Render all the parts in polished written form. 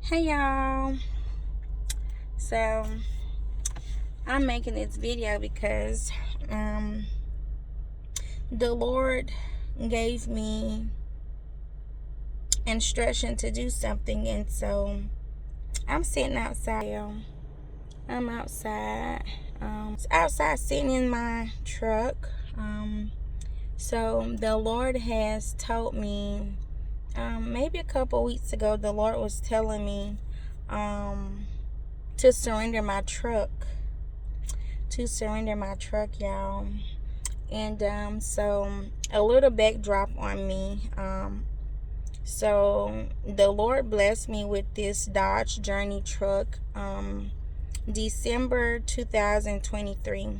Hey y'all. So I'm making this video because the Lord gave me instruction to do something, and so I'm sitting outside. I'm outside. Outside sitting in my truck. So the Lord has told me maybe a couple weeks ago, the Lord was telling me to surrender my truck. Y'all. And so a little backdrop on me. So the Lord blessed me with this Dodge Journey truck, December 2023.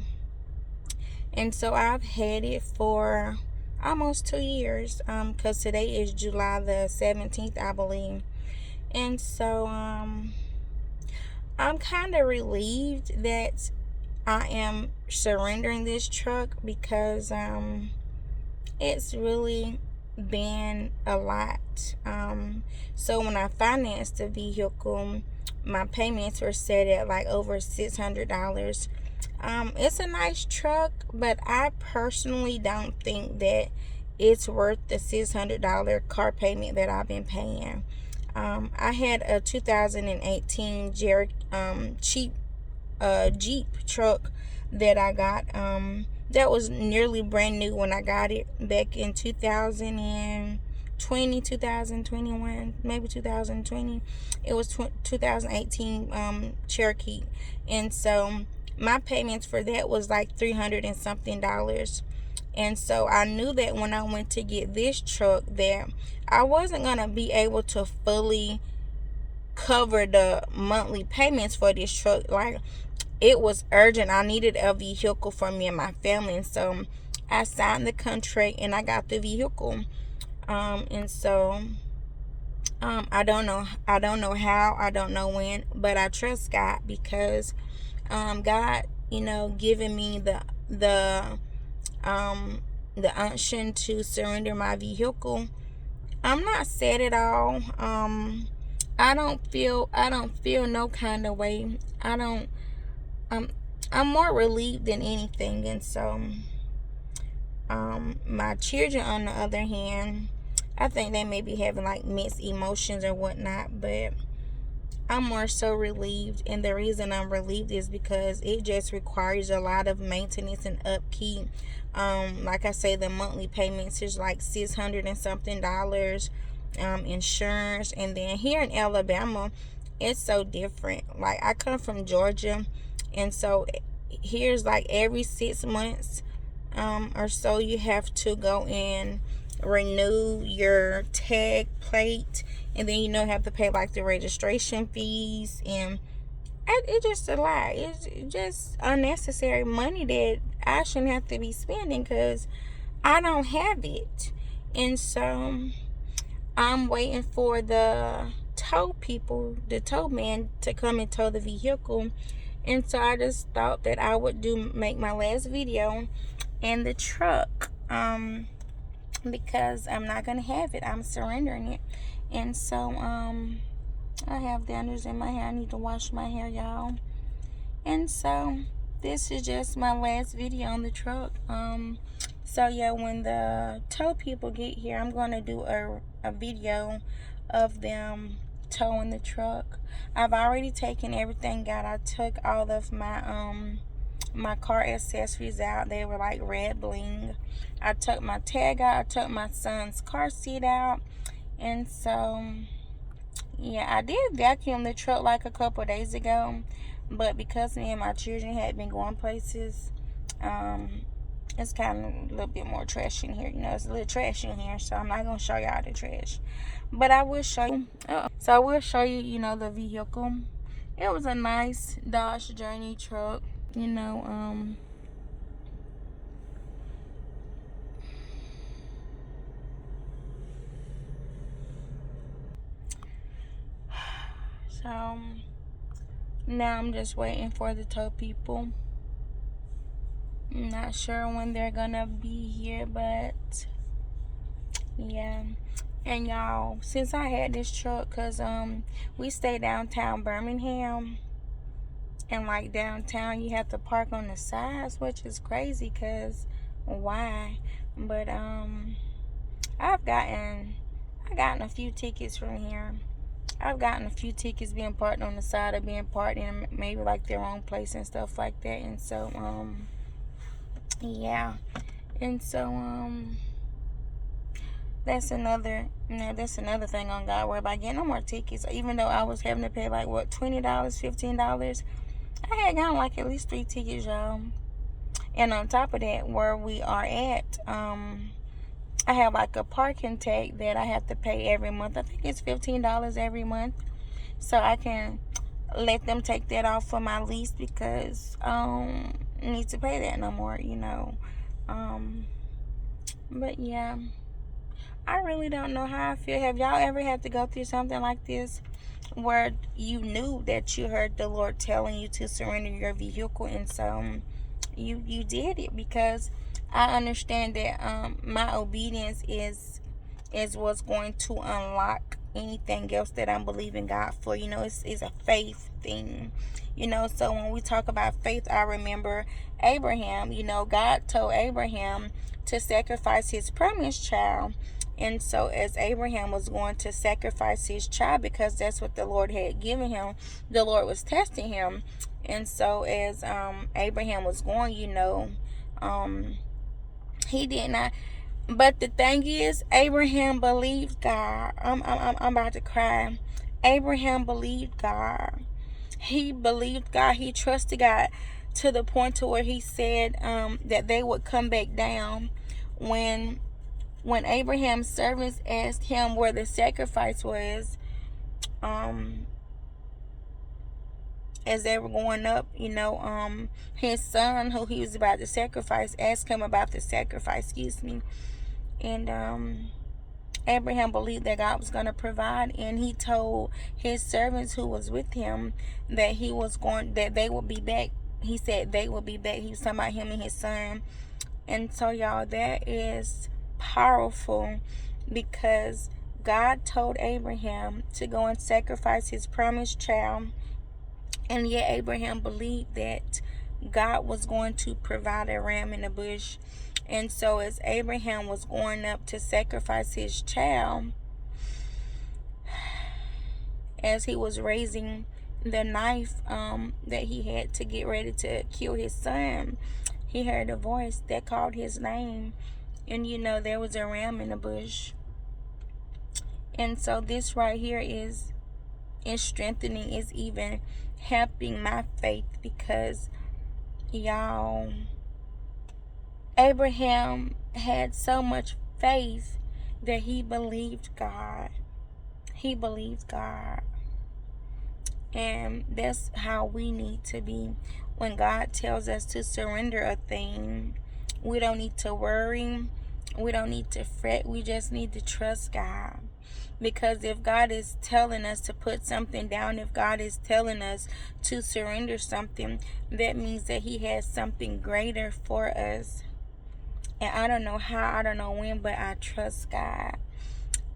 And so I've had it for almost 2 years, because today is July the 17th, I believe. And so I'm kind of relieved that I am surrendering this truck, because it's really been a lot. So when I financed the vehicle, my payments were set at like over $600. It's a nice truck, but I personally don't think that it's worth the $600 car payment that I've been paying. I had a 2018 cheap Jeep truck that I got. That was nearly brand new when I got it back in 2021, maybe 2020. It was 2018 Cherokee, and so my payments for that was like $300 and something. And so I knew that when I went to get this truck that I wasn't gonna be able to fully cover the monthly payments for this truck. Like, it was urgent. I needed a vehicle for me and my family, and so I signed the contract and I got the vehicle. And so I don't know how, I don't know when, but I trust God, because God, giving me the unction to surrender my vehicle. I'm not sad at all. I don't feel no kind of way. I'm more relieved than anything. And so my children, on the other hand, I think they may be having like mixed emotions or whatnot, but I'm more so relieved. And the reason I'm relieved is because it just requires a lot of maintenance and upkeep. Like I say, the monthly payments is like $600 and something. Insurance, and then here in Alabama, it's so different. Like, I come from Georgia, and so here's like every 6 months or so, you have to go and renew your tag plate, and then have to pay like the registration fees, and it's just a lot. It's just unnecessary money that I shouldn't have to be spending, because I don't have it. And so I'm waiting for the tow man to come and tow the vehicle. And so I just thought that I would make my last video in the truck, because I'm not gonna have it. I'm surrendering it. And so I have dandruff in my hair. I need to wash my hair, y'all. And so this is just my last video on the truck. So yeah, when the tow people get here, I'm gonna do a video of them towing the truck. I've already taken everything out. I took all of my car accessories out. They were like red bling. I took my tag out. I took my son's car seat out. And so yeah, I did vacuum the truck like a couple of days ago, but because me and my children had been going places, it's kind of a little bit more trash in here. It's a little trash in here, so I'm not gonna show y'all the trash, but I will show you. So I will show you, the vehicle. It was a nice Dodge Journey truck. So now I'm just waiting for the tow people. I'm not sure when they're gonna be here, but yeah. And y'all, since I had this truck, cause we stay downtown Birmingham, and like downtown you have to park on the sides, which is crazy, cause why? But I've gotten a few tickets from here. I've gotten a few tickets being parked on the side of being parked in maybe like their own place and stuff like that. And so yeah. And so that's another thing on God worry about getting no more tickets. Even though I was having to pay like what, $20, $15, I had gotten like at least 3 tickets, y'all. And on top of that, where we are at, I have like a parking tag that I have to pay every month. I think it's $15 every month. So I can let them take that off for my lease, because I don't need to pay that no more, you know. But yeah, I really don't know how I feel. Have y'all ever had to go through something like this, where you knew that you heard the Lord telling you to surrender your vehicle, and so you did it? Because I understand that my obedience is what's going to unlock anything else that I'm believing God for. You know, it's a faith thing. You know, so when we talk about faith, I remember Abraham. You know, God told Abraham to sacrifice his promised child. And so as Abraham was going to sacrifice his child, because that's what the Lord had given him, the Lord was testing him. And so as Abraham was going, you know, he did not. But the thing is, Abraham believed God. I'm about to cry. Abraham believed God. He believed God. He trusted God to the point to where he said that they would come back down when Abraham's servants asked him where the sacrifice was. As they were going up, you know, his son, who he was about to sacrifice, asked him about the sacrifice. And Abraham believed that God was going to provide, and he told his servants who was with him that that they would be back. He said they would be back. He was talking about him and his son. And so, y'all, that is powerful, because God told Abraham to go and sacrifice his promised child, and yet Abraham believed that God was going to provide a ram in the bush. And so as Abraham was going up to sacrifice his child, as he was raising the knife that he had to get ready to kill his son, he heard a voice that called his name. And you know, there was a ram in the bush. And so this right here is strengthening, is even helping my faith, because y'all, Abraham had so much faith that he believed God. He believed God. And that's how we need to be. When God tells us to surrender a thing, we don't need to worry. We don't need to fret. We just need to trust God. Because if God is telling us to put something down, if God is telling us to surrender something, that means that he has something greater for us. And I don't know how, I don't know when, but I trust God.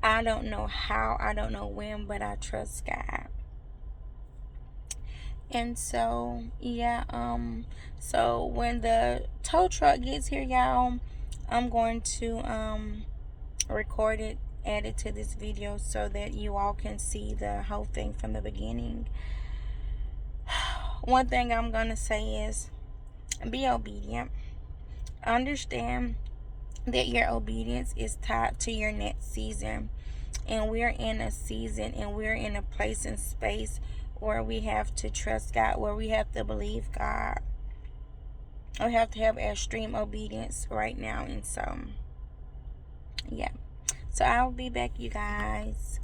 I don't know how, I don't know when, but I trust God. And so, yeah, so when the tow truck gets here, y'all, I'm going to record it, add it to this video, so that you all can see the whole thing from the beginning. One thing I'm going to say is, be obedient. Understand that your obedience is tied to your next season. And we're in a season, and we're in a place and space where we have to trust God, where we have to believe God. We have to have extreme obedience right now. And so, yeah. So I'll be back, you guys.